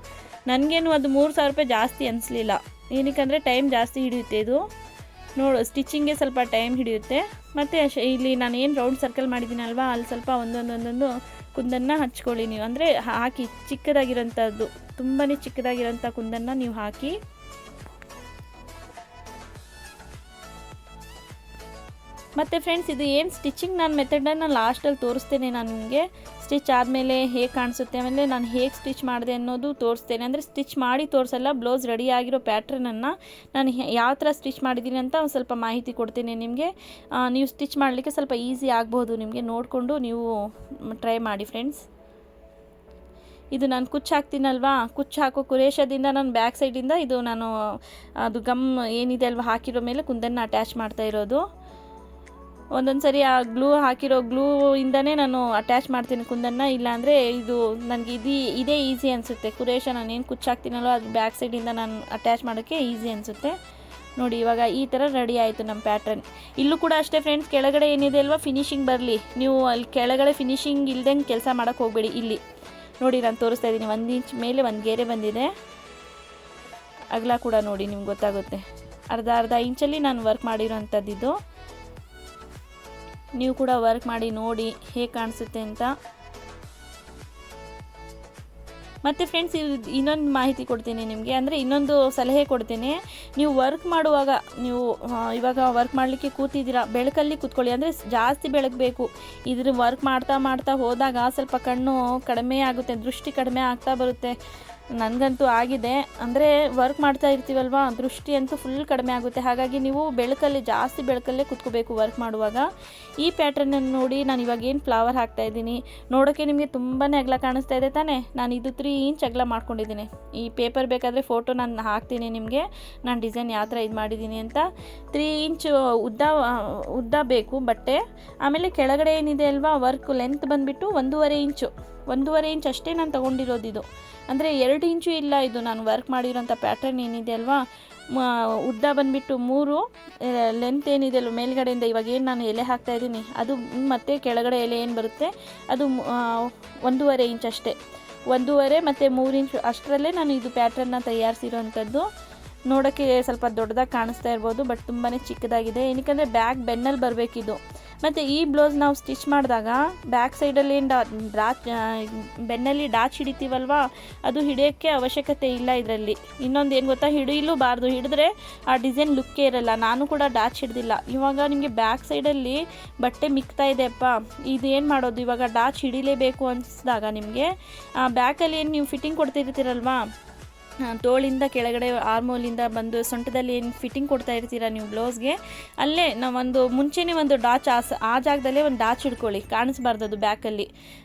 ನನಗೇನು ಅದು 3,000 ರೂಪಾಯಿ ಜಾಸ್ತಿ ಅನಿಸ್ಲಿಲ್ಲ. ಏನಕ್ಕಂದರೆ ಟೈಮ್ ಜಾಸ್ತಿ ಹಿಡಿಯುತ್ತೆ ಇದು, ಸ್ಟಿಚಿಂಗ್ಗೆ ಸ್ವಲ್ಪ ಟೈಮ್ ಹಿಡಿಯುತ್ತೆ. ಮತ್ತು ಇಲ್ಲಿ ನಾನು ಏನು ರೌಂಡ್ ಸರ್ಕಲ್ ಮಾಡಿದ್ದೀನಲ್ವ, ಅಲ್ಲಿ ಸ್ವಲ್ಪ ಒಂದೊಂದು ಕುಂದನ್ನು ಹಚ್ಕೊಳ್ಳಿ ನೀವು. ಅಂದರೆ ಹಾಕಿ ಚಿಕ್ಕದಾಗಿರೋಂಥದ್ದು, ತುಂಬಾ ಚಿಕ್ಕದಾಗಿರೋಂಥ ಕುಂದನ್ನು ನೀವು ಹಾಕಿ. ಮತ್ತು ಫ್ರೆಂಡ್ಸ್, ಇದು ಏನು ಸ್ಟಿಚಿಂಗ್ ನಾನು ಮೆಥಡನ್ನು ಲಾಸ್ಟಲ್ಲಿ ತೋರಿಸ್ತೇನೆ. ನಾನು ನಿಮಗೆ ಸ್ಟಿಚ್ ಆದಮೇಲೆ ಹೇಗೆ ಕಾಣಿಸುತ್ತೆ, ಆಮೇಲೆ ನಾನು ಹೇಗೆ ಸ್ಟಿಚ್ ಮಾಡಿದೆ ಅನ್ನೋದು ತೋರಿಸ್ತೇನೆ. ಅಂದರೆ ಸ್ಟಿಚ್ ಮಾಡಿ ತೋರಿಸಲ್ಲ, ಬ್ಲೌಸ್ ರೆಡಿ ಆಗಿರೋ ಪ್ಯಾಟ್ರನನ್ನು ನಾನು ಯಾವ ಥರ ಸ್ಟಿಚ್ ಮಾಡಿದ್ದೀನಿ ಅಂತ ಒಂದು ಸ್ವಲ್ಪ ಮಾಹಿತಿ ಕೊಡ್ತೀನಿ ನಿಮಗೆ. ನೀವು ಸ್ಟಿಚ್ ಮಾಡಲಿಕ್ಕೆ ಸ್ವಲ್ಪ ಈಸಿ ಆಗ್ಬೋದು ನಿಮಗೆ. ನೋಡಿಕೊಂಡು ನೀವು ಟ್ರೈ ಮಾಡಿ ಫ್ರೆಂಡ್ಸ್. ಇದು ನಾನು ಕುಚ್ಚು ಹಾಕ್ತೀನಲ್ವಾ, ಕುಚ್ಚು ಹಾಕೋ ಕುರೇಶದಿಂದ ನಾನು ಬ್ಯಾಕ್ ಸೈಡಿಂದ ಇದು ನಾನು ಅದು ಗಮ್ ಏನಿದೆ ಅಲ್ವಾ ಹಾಕಿರೋ ಮೇಲೆ ಕುಂದನ್ನು ಅಟ್ಯಾಚ್ ಮಾಡ್ತಾ ಇರೋದು. ಒಂದೊಂದು ಸರಿ ಆ ಗ್ಲೂ ಹಾಕಿರೋ ಗ್ಲೂ ಇಂದನೇ ನಾನು ಅಟ್ಯಾಚ್ ಮಾಡ್ತೀನಿ ಕುಂದನ್ನು. ಇಲ್ಲಾಂದರೆ ಇದು ನನಗೆ ಇದೇ ಈಸಿ ಅನಿಸುತ್ತೆ. ಕುರೇಶ ನಾನೇನು ಕುಚ್ಚು ಹಾಕ್ತೀನಲ್ವ ಅದು ಬ್ಯಾಕ್ ಸೈಡಿಂದ ನಾನು ಅಟ್ಯಾಚ್ ಮಾಡೋಕ್ಕೆ ಈಸಿ ಅನಿಸುತ್ತೆ. ನೋಡಿ ಇವಾಗ ಈ ಥರ ರೆಡಿ ಆಯಿತು ನಮ್ಮ ಪ್ಯಾಟ್ರನ್. ಇಲ್ಲೂ ಕೂಡ ಅಷ್ಟೇ ಫ್ರೆಂಡ್ಸ್, ಕೆಳಗಡೆ ಏನಿದೆ ಅಲ್ವಾ ಫಿನಿಶಿಂಗ್ ಬರಲಿ. ನೀವು ಅಲ್ಲಿ ಕೆಳಗಡೆ ಫಿನಿಶಿಂಗ್ ಇಲ್ದಂಗೆ ಕೆಲಸ ಮಾಡೋಕ್ಕೆ ಹೋಗಬೇಡಿ. ಇಲ್ಲಿ ನೋಡಿ ನಾನು ತೋರಿಸ್ತಾ ಇದ್ದೀನಿ, 1 ಇಂಚ್ ಮೇಲೆ 1 ಗೆರೆ ಬಂದಿದೆ. ಅಗಲ ಕೂಡ ನೋಡಿ ನಿಮ್ಗೆ ಗೊತ್ತಾಗುತ್ತೆ. ಅರ್ಧ ಇಂಚಲ್ಲಿ ನಾನು ವರ್ಕ್ ಮಾಡಿರೋಂಥದ್ದಿದ್ದು. ನೀವು ಕೂಡ ವರ್ಕ್ ಮಾಡಿ ನೋಡಿ ಹೇಗೆ ಕಾಣಿಸುತ್ತೆ ಅಂತ. ಮತ್ತು ಫ್ರೆಂಡ್ಸ್, ಇನ್ನೊಂದು ಮಾಹಿತಿ ಕೊಡ್ತೀನಿ ನಿಮಗೆ, ಅಂದರೆ ಇನ್ನೊಂದು ಸಲಹೆ ಕೊಡ್ತೀನಿ. ನೀವು ವರ್ಕ್ ಮಾಡುವಾಗ ನೀವು ಇವಾಗ ವರ್ಕ್ ಮಾಡಲಿಕ್ಕೆ ಕೂತಿದ್ದೀರಾ, ಬೆಳಕಲ್ಲಿ ಕೂತ್ಕೊಳ್ಳಿ. ಅಂದರೆ ಜಾಸ್ತಿ ಬೆಳಕು ಬೇಕು. ಇದ್ರ ವರ್ಕ್ ಮಾಡ್ತಾ ಹೋದಾಗ ಸ್ವಲ್ಪ ಕಣ್ಣು ಕಡಿಮೆ ಆಗುತ್ತೆ, ದೃಷ್ಟಿ ಕಡಿಮೆ ಆಗ್ತಾ ಬರುತ್ತೆ. ನನಗಂತೂ ಆಗಿದೆ. ಅಂದರೆ ವರ್ಕ್ ಮಾಡ್ತಾ ಇರ್ತೀವಲ್ವ, ದೃಷ್ಟಿ ಅಂತೂ ಫುಲ್ ಕಡಿಮೆ ಆಗುತ್ತೆ. ಹಾಗಾಗಿ ನೀವು ಜಾಸ್ತಿ ಬೆಳಕಲ್ಲೇ ಕೂತ್ಕೋಬೇಕು ವರ್ಕ್ ಮಾಡುವಾಗ. ಈ ಪ್ಯಾಟ್ರನನ್ನು ನೋಡಿ ನಾನು ಇವಾಗ ಏನು ಫ್ಲವರ್ ಹಾಕ್ತಾಯಿದ್ದೀನಿ, ನೋಡೋಕ್ಕೆ ನಿಮಗೆ ತುಂಬಾ ಅಗಲ ಕಾಣಿಸ್ತಾ ಇದೆ ತಾನೇ. ನಾನು ಇದು 3 ಇಂಚ್ ಅಗಲ ಮಾಡ್ಕೊಂಡಿದ್ದೀನಿ. ಈ ಪೇಪರ್ ಬೇಕಾದರೆ ಫೋಟೋ ನಾನು ಹಾಕ್ತೀನಿ ನಿಮಗೆ, ನಾನು ಡಿಸೈನ್ ಯಾವ ಥರ ಇದು ಮಾಡಿದ್ದೀನಿ ಅಂತ. 3 ಇಂಚ್ ಉದ್ದ ಬೇಕು ಬಟ್ಟೆ. ಆಮೇಲೆ ಕೆಳಗಡೆ ಏನಿದೆ ಅಲ್ವಾ ವರ್ಕ್ ಲೆಂತ್ ಬಂದುಬಿಟ್ಟು 1.5 ಇಂಚ್ ಅಷ್ಟೇ ನಾನು ತೊಗೊಂಡಿರೋದು. ಅಂದರೆ 2 ಇಂಚು ಇಲ್ಲ. ಇದು ನಾನು ವರ್ಕ್ ಮಾಡಿರೋಂಥ ಪ್ಯಾಟ್ರನ್ ಏನಿದೆ ಅಲ್ವಾ, ಉದ್ದ ಬಂದುಬಿಟ್ಟು 3, ಲೆಂತ್ ಏನಿದೆ ಅಲ್ವ ಮೇಲ್ಗಡೆಯಿಂದ ಇವಾಗ ಏನು ನಾನು ಎಲೆ ಹಾಕ್ತಾಯಿದ್ದೀನಿ ಅದು, ಮತ್ತು ಕೆಳಗಡೆ ಎಲೆ ಏನು ಬರುತ್ತೆ ಅದು 1.5 ಇಂಚ್ ಅಷ್ಟೇ. 1.5 ಮತ್ತು 3 ಇಂಚ್ ಅಷ್ಟರಲ್ಲೇ ನಾನು ಇದು ಪ್ಯಾಟ್ರನ್ನ ತಯಾರಿಸಿರೋವಂಥದ್ದು. ನೋಡೋಕ್ಕೆ ಸ್ವಲ್ಪ ದೊಡ್ಡದಾಗಿ ಕಾಣಿಸ್ತಾ ಇರ್ಬೋದು, ಬಟ್ ತುಂಬಾ ಚಿಕ್ಕದಾಗಿದೆ. ಏನಕ್ಕೆ ಬ್ಯಾಕ್ ಬೆನ್ನಲ್ಲಿ ಬರಬೇಕಿದು. ಮತ್ತು ಈ ಬ್ಲೌಸ್ ನಾವು ಸ್ಟಿಚ್ ಮಾಡಿದಾಗ ಬ್ಯಾಕ್ ಸೈಡಲ್ಲಿ ಏನು ಬೆನ್ನಲ್ಲಿ ಡಾಚ್ ಹಿಡಿತೀವಲ್ವ, ಅದು ಹಿಡಿಯೋಕ್ಕೆ ಅವಶ್ಯಕತೆ ಇಲ್ಲ ಇದರಲ್ಲಿ. ಇನ್ನೊಂದು ಏನು ಗೊತ್ತಾ, ಹಿಡಿಯಲೂಬಾರ್ದು. ಹಿಡಿದ್ರೆ ಆ ಡಿಸೈನ್ ಲುಕ್ಕೇ ಇರಲ್ಲ. ನಾನು ಕೂಡ ಡಾಚ್ ಹಿಡ್ದಿಲ್ಲ. ಇವಾಗ ನಿಮಗೆ ಬ್ಯಾಕ್ ಸೈಡಲ್ಲಿ ಬಟ್ಟೆ ಮಿಕ್ತಾ ಇದೆಯಪ್ಪ, ಇದು ಏನು ಮಾಡೋದು, ಇವಾಗ ಡಾಚ್ ಹಿಡಿಲೇಬೇಕು ಅನಿಸಿದಾಗ ನಿಮಗೆ ಬ್ಯಾಕಲ್ಲಿ ಏನು ನೀವು ಫಿಟ್ಟಿಂಗ್ ಕೊಡ್ತಿರ್ತೀರಲ್ವ, ತೋಳಿಂದ ಕೆಳಗಡೆ ಆರ್ಮೋಲಿಂದ ಬಂದು ಸೊಂಟದಲ್ಲಿ ಏನು ಫಿಟ್ಟಿಂಗ್ ಕೊಡ್ತಾ ಇರ್ತೀರ ನೀವು ಬ್ಲೌಸ್ಗೆ, ಅಲ್ಲೇ ನಾವೊಂದು ಮುಂಚೆನೇ ಒಂದು ಡಾಚ್ ಆ ಜಾಗದಲ್ಲೇ ಒಂದು ಡಾಚ್ ಹಿಡ್ಕೊಳ್ಳಿ, ಕಾಣಿಸ್ಬಾರ್ದು ಅದು ಬ್ಯಾಕಲ್ಲಿ.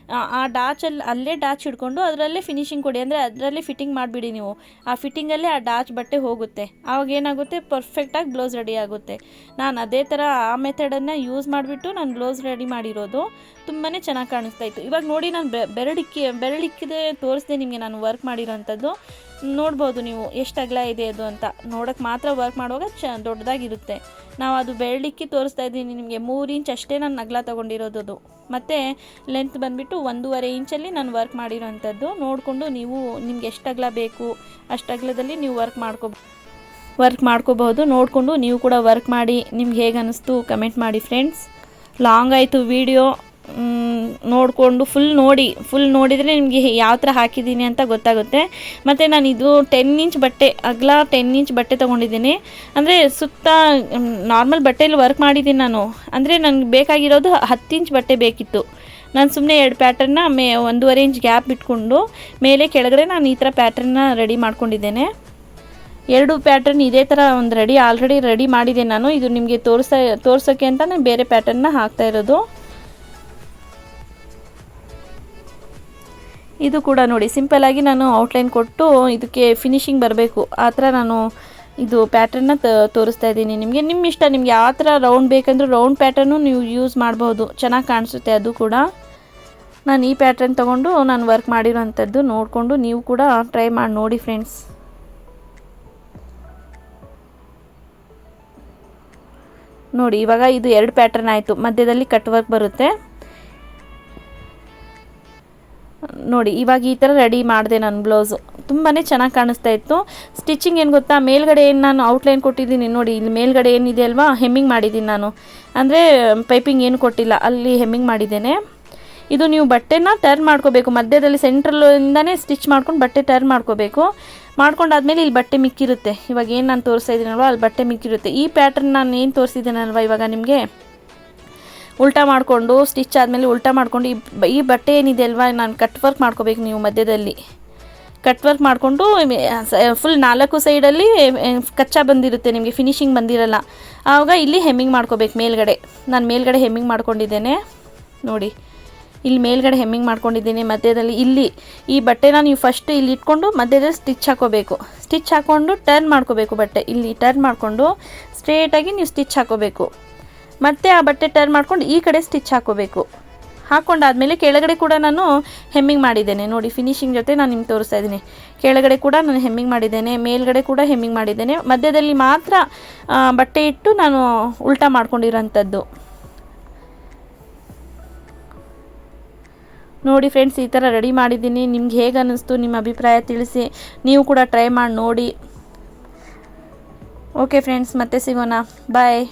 ಆ ಡಾಚಲ್ಲಿ ಅಲ್ಲೇ ಡಾಚ್ ಹಿಡ್ಕೊಂಡು ಅದರಲ್ಲೇ ಫಿನಿಶಿಂಗ್ ಕೊಡಿ. ಅಂದರೆ ಅದರಲ್ಲೇ ಫಿಟ್ಟಿಂಗ್ ಮಾಡಿಬಿಡಿ ನೀವು. ಆ ಫಿಟ್ಟಿಂಗಲ್ಲೇ ಆ ಡಾಚ್ ಬಟ್ಟೆ ಹೋಗುತ್ತೆ. ಆವಾಗ ಏನಾಗುತ್ತೆ, ಪರ್ಫೆಕ್ಟಾಗಿ ಬ್ಲೌಸ್ ರೆಡಿ ಆಗುತ್ತೆ. ನಾನು ಅದೇ ಥರ ಆ ಮೆಥಡನ್ನು ಯೂಸ್ ಮಾಡಿಬಿಟ್ಟು ನಾನು ಬ್ಲೌಸ್ ರೆಡಿ ಮಾಡಿರೋದು. ತುಂಬಾ ಚೆನ್ನಾಗಿ ಕಾಣಿಸ್ತಾ ಇತ್ತು. ಇವಾಗ ನೋಡಿ ನಾನು ಬೆರಳಿಕ್ಕಿದೆ ತೋರಿಸ್ದೆ ನಿಮಗೆ ನಾನು ವರ್ಕ್ ಮಾಡಿರೋಂಥದ್ದು. ನೋಡ್ಬೋದು ನೀವು ಎಷ್ಟು ಅಗಲ ಇದೆ ಅದು ಅಂತ. ನೋಡೋಕ್ಕೆ ಮಾತ್ರ ವರ್ಕ್ ಮಾಡುವಾಗ ದೊಡ್ಡದಾಗಿರುತ್ತೆ. ನಾವು ಅದು ಬೆರಳಿಕ್ಕಿ ತೋರಿಸ್ತಾ ಇದ್ದೀನಿ ನಿಮಗೆ. 3 ಇಂಚ್ ಅಷ್ಟೇ ನಾನು ಅಗಲ ತೊಗೊಂಡಿರೋದು ಅದು. ಮತ್ತು ಲೆಂತ್ ಬಂದುಬಿಟ್ಟು 1.5 ಇಂಚಲ್ಲಿ ನಾನು ವರ್ಕ್ ಮಾಡಿರೋವಂಥದ್ದು. ನೋಡಿಕೊಂಡು ನೀವು ನಿಮ್ಗೆ ಎಷ್ಟು ಅಗಲ ಬೇಕು ಅಷ್ಟು ಅಗಲದಲ್ಲಿ ನೀವು ವರ್ಕ್ ಮಾಡ್ಕೋಬಹುದು. ನೋಡಿಕೊಂಡು ನೀವು ಕೂಡ ವರ್ಕ್ ಮಾಡಿ ನಿಮ್ಗೆ ಹೇಗೆ ಅನ್ನಿಸ್ತು ಕಮೆಂಟ್ ಮಾಡಿ ಫ್ರೆಂಡ್ಸ್. ಲಾಂಗ್ ಆಯಿತು ವಿಡಿಯೋ, ನೋಡಿಕೊಂಡು ಫುಲ್ ನೋಡಿದರೆ ನಿಮಗೆ ಯಾವ ಥರ ಹಾಕಿದ್ದೀನಿ ಅಂತ ಗೊತ್ತಾಗುತ್ತೆ. ಮತ್ತು ನಾನು ಇದು 10 ಇಂಚ್ ಬಟ್ಟೆ ಅಗಲ 10 ಇಂಚ್ ಬಟ್ಟೆ ತೊಗೊಂಡಿದ್ದೀನಿ. ಅಂದರೆ ಸುತ್ತ ನಾರ್ಮಲ್ ಬಟ್ಟೆಯಲ್ಲಿ ವರ್ಕ್ ಮಾಡಿದ್ದೀನಿ ನಾನು. ಅಂದರೆ ನನಗೆ ಬೇಕಾಗಿರೋದು 10 ಇಂಚ್ ಬಟ್ಟೆ ಬೇಕಿತ್ತು. ನಾನು ಸುಮ್ಮನೆ 2 ಪ್ಯಾಟರ್ನ 1.5 ಇಂಚ್ ಗ್ಯಾಪ್ ಬಿಟ್ಕೊಂಡು ಮೇಲೆ ಕೆಳಗಡೆ ನಾನು ಈ ಥರ ಪ್ಯಾಟರ್ನ ರೆಡಿ ಮಾಡ್ಕೊಂಡಿದ್ದೇನೆ. 2 ಪ್ಯಾಟರ್ನ್ ಇದೇ ಥರ ಒಂದು ಆಲ್ರೆಡಿ ರೆಡಿ ಮಾಡಿದೆ ನಾನು. ಇದು ನಿಮಗೆ ತೋರ್ಸೋಕ್ಕೆ ಅಂತ ನಾನು ಬೇರೆ ಪ್ಯಾಟರ್ನ ಹಾಕ್ತಾ ಇರೋದು. ಇದು ಕೂಡ ನೋಡಿ ಸಿಂಪಲ್ಲಾಗಿ ನಾನು ಔಟ್ಲೈನ್ ಕೊಟ್ಟು ಇದಕ್ಕೆ ಫಿನಿಶಿಂಗ್ ಬರಬೇಕು ಆ ಥರ ನಾನು ಇದು ಪ್ಯಾಟರ್ನ ತೋರಿಸ್ತಾ ಇದ್ದೀನಿ ನಿಮಗೆ. ನಿಮ್ಮ ಇಷ್ಟ, ನಿಮ್ಗೆ ಯಾವ ಥರ ರೌಂಡ್ ಬೇಕಂದ್ರೆ ರೌಂಡ್ ಪ್ಯಾಟರ್ನು ನೀವು ಯೂಸ್ ಮಾಡ್ಬೋದು, ಚೆನ್ನಾಗಿ ಕಾಣಿಸುತ್ತೆ ಅದು ಕೂಡ. ನಾನು ಈ ಪ್ಯಾಟರ್ನ್ ತೊಗೊಂಡು ನಾನು ವರ್ಕ್ ಮಾಡಿರೋವಂಥದ್ದು. ನೋಡಿಕೊಂಡು ನೀವು ಕೂಡ ಟ್ರೈ ಮಾಡಿ ನೋಡಿ ಫ್ರೆಂಡ್ಸ್. ನೋಡಿ ಇವಾಗ ಇದು 2 ಪ್ಯಾಟರ್ನ್ ಆಯಿತು. ಮಧ್ಯದಲ್ಲಿ ಕಟ್ ವರ್ಕ್ ಬರುತ್ತೆ ನೋಡಿ. ಇವಾಗ ಈ ಥರ ರೆಡಿ ಮಾಡಿದೆ ನಾನು ಬ್ಲೌಸು. ತುಂಬಾ ಚೆನ್ನಾಗಿ ಕಾಣಿಸ್ತಾ ಇತ್ತು. ಸ್ಟಿಚಿಂಗ್ ಏನು ಗೊತ್ತಾ, ಮೇಲ್ಗಡೆ ಏನು ನಾನು ಔಟ್ಲೈನ್ ಕೊಟ್ಟಿದ್ದೀನಿ ನೋಡಿ, ಇಲ್ಲಿ ಮೇಲ್ಗಡೆ ಏನಿದೆ ಅಲ್ವಾ ಹೆಮ್ಮಿಂಗ್ ಮಾಡಿದ್ದೀನಿ ನಾನು. ಅಂದರೆ ಪೈಪಿಂಗ್ ಏನು ಕೊಟ್ಟಿಲ್ಲ, ಅಲ್ಲಿ ಹೆಮ್ಮಿಂಗ್ ಮಾಡಿದ್ದೇನೆ. ಇದು ನೀವು ಬಟ್ಟೆನ ಟರ್ನ್ ಮಾಡ್ಕೋಬೇಕು, ಮಧ್ಯದಲ್ಲಿ ಸೆಂಟ್ರಲ್ಲಿಂದನೇ ಸ್ಟಿಚ್ ಮಾಡ್ಕೊಂಡು ಬಟ್ಟೆ ಟರ್ನ್ ಮಾಡ್ಕೋಬೇಕು. ಮಾಡ್ಕೊಂಡಾದ್ಮೇಲೆ ಇಲ್ಲಿ ಬಟ್ಟೆ ಮಿಕ್ಕಿರುತ್ತೆ. ಇವಾಗ ಏನು ನಾನು ತೋರಿಸ್ತಾ ಇದ್ದೀನಲ್ವ ಅಲ್ಲಿ ಬಟ್ಟೆ ಮಿಕ್ಕಿರುತ್ತೆ. ಈ ಪ್ಯಾಟರ್ನ್ ನಾನು ಏನು ತೋರಿಸಿದ್ದೀನಲ್ವ ಇವಾಗ ನಿಮಗೆ, ಉಲ್ಟಾ ಮಾಡಿಕೊಂಡು ಸ್ಟಿಚ್ ಆದಮೇಲೆ ಉಲ್ಟಾ ಮಾಡಿಕೊಂಡು ಈ ಬಟ್ಟೆ ಏನಿದೆ ಅಲ್ವಾ ನಾನು ಕಟ್ ವರ್ಕ್ ಮಾಡ್ಕೋಬೇಕು. ನೀವು ಮಧ್ಯದಲ್ಲಿ ಕಟ್ ವರ್ಕ್ ಮಾಡಿಕೊಂಡು ಫುಲ್ 4 ಸೈಡಲ್ಲಿ ಕಚ್ಚಾ ಬಂದಿರುತ್ತೆ, ನಿಮಗೆ ಫಿನಿಶಿಂಗ್ ಬಂದಿರಲ್ಲ. ಆವಾಗ ಇಲ್ಲಿ ಹೆಮ್ಮಿಂಗ್ ಮಾಡ್ಕೋಬೇಕು ಮೇಲ್ಗಡೆ. ನಾನು ಮೇಲ್ಗಡೆ ಹೆಮ್ಮಿಂಗ್ ಮಾಡ್ಕೊಂಡಿದ್ದೇನೆ ನೋಡಿ. ಇಲ್ಲಿ ಮೇಲ್ಗಡೆ ಹೆಮ್ಮಿಂಗ್ ಮಾಡ್ಕೊಂಡಿದ್ದೀನಿ. ಮಧ್ಯದಲ್ಲಿ ಇಲ್ಲಿ ಈ ಬಟ್ಟೆನ ನೀವು ಫಸ್ಟ್ ಇಲ್ಲಿ ಇಟ್ಕೊಂಡು ಮಧ್ಯದಲ್ಲಿ ಸ್ಟಿಚ್ ಹಾಕೋಬೇಕು. ಸ್ಟಿಚ್ ಹಾಕ್ಕೊಂಡು ಟರ್ನ್ ಮಾಡ್ಕೋಬೇಕು ಬಟ್ಟೆ. ಇಲ್ಲಿ ಟರ್ನ್ ಮಾಡಿಕೊಂಡು ಸ್ಟ್ರೇಟಾಗಿ ನೀವು ಸ್ಟಿಚ್ ಹಾಕೋಬೇಕು. ಮತ್ತು ಆ ಬಟ್ಟೆ ಟರ್ನ್ ಮಾಡ್ಕೊಂಡು ಈ ಕಡೆ ಸ್ಟಿಚ್ ಹಾಕೋಬೇಕು. ಹಾಕ್ಕೊಂಡಾದ್ಮೇಲೆ ಕೆಳಗಡೆ ಕೂಡ ನಾನು ಹೆಮ್ಮಿಂಗ್ ಮಾಡಿದ್ದೇನೆ ನೋಡಿ. ಫಿನಿಶಿಂಗ್ ಜೊತೆ ನಾನು ನಿಮ್ಗೆ ತೋರಿಸ್ತಾ ಇದ್ದೀನಿ. ಕೆಳಗಡೆ ಕೂಡ ನಾನು ಹೆಮ್ಮಿಂಗ್ ಮಾಡಿದ್ದೇನೆ, ಮೇಲ್ಗಡೆ ಕೂಡ ಹೆಮ್ಮಿಂಗ್ ಮಾಡಿದ್ದೇನೆ. ಮಧ್ಯದಲ್ಲಿ ಮಾತ್ರ ಬಟ್ಟೆ ಇಟ್ಟು ನಾನು ಉಲ್ಟಾ ಮಾಡ್ಕೊಂಡಿರೋಂಥದ್ದು ನೋಡಿ ಫ್ರೆಂಡ್ಸ್. ಈ ಥರ ರೆಡಿ ಮಾಡಿದ್ದೀನಿ. ನಿಮ್ಗೆ ಹೇಗೆ ಅನ್ನಿಸ್ತು ನಿಮ್ಮ ಅಭಿಪ್ರಾಯ ತಿಳಿಸಿ. ನೀವು ಕೂಡ ಟ್ರೈ ಮಾಡಿ ನೋಡಿ. ಓಕೆ ಫ್ರೆಂಡ್ಸ್, ಮತ್ತೆ ಸಿಗೋಣ. ಬಾಯ್.